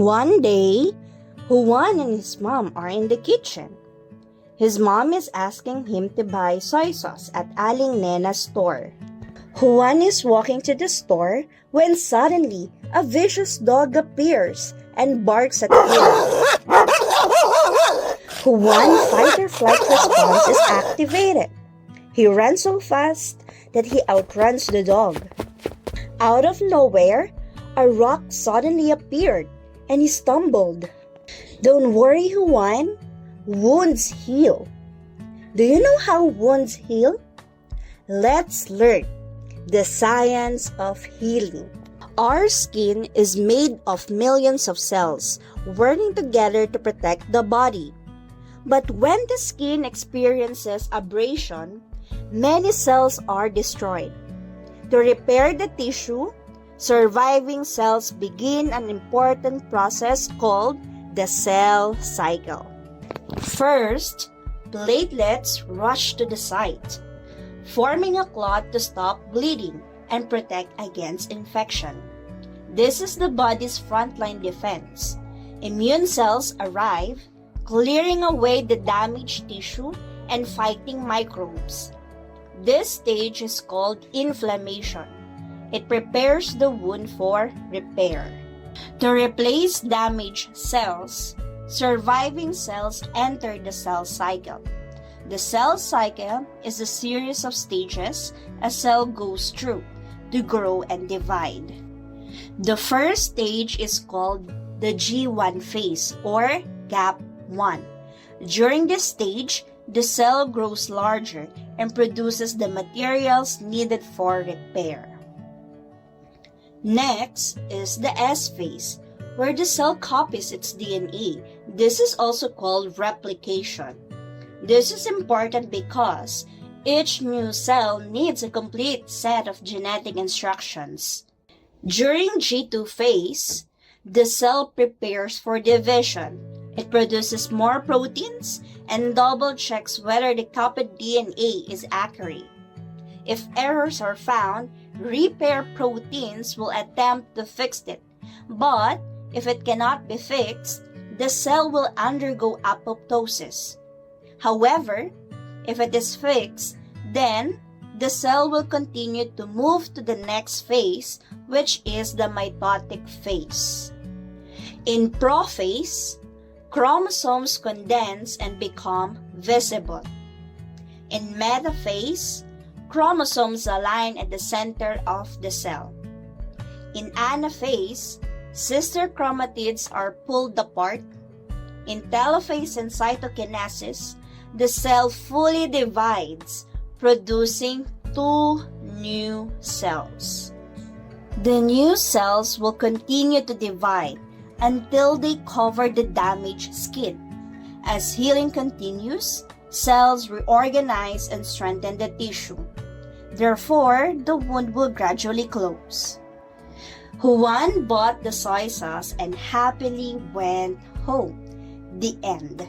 One day, Juan and his mom are in the kitchen. His mom is asking him to buy soy sauce at Aling Nena's store. Juan is walking to the store when suddenly a vicious dog appears and barks at him. Juan's fight-or-flight response is activated. He runs so fast that he outruns the dog. Out of nowhere, a rock suddenly appeared and he stumbled. Don't worry, Juan. Wounds heal. Do you know how wounds heal? Let's learn the science of healing. Our skin is made of millions of cells working together to protect the body. But when the skin experiences abrasion, many cells are destroyed. To repair the tissue, surviving cells begin an important process called the cell cycle. First, platelets rush to the site, forming a clot to stop bleeding and protect against infection. This is the body's frontline defense. Immune cells arrive, clearing away the damaged tissue and fighting microbes. This stage is called inflammation. It prepares the wound for repair. To replace damaged cells, surviving cells enter the cell cycle. The cell cycle is a series of stages a cell goes through to grow and divide. The first stage is called the G1 phase or gap 1. During this stage, the cell grows larger and produces the materials needed for repair. Next is the S phase, where the cell copies its DNA. This is also called replication. This is important because each new cell needs a complete set of genetic instructions. During G2 phase, the cell prepares for division. It produces more proteins and double checks whether the copied DNA is accurate. If errors are found, repair proteins will attempt to fix it. But if it cannot be fixed, the cell will undergo apoptosis. However, if it is fixed, then the cell will continue to move to the next phase, which is the mitotic phase. In prophase, chromosomes condense and become visible. In metaphase, chromosomes align at the center of the cell. In anaphase, sister chromatids are pulled apart. In telophase and cytokinesis, the cell fully divides, producing two new cells. The new cells will continue to divide until they cover the damaged skin. As healing continues, cells reorganize and strengthen the tissue. Therefore, the wound will gradually close. Juan bought the soy sauce and happily went home. The end.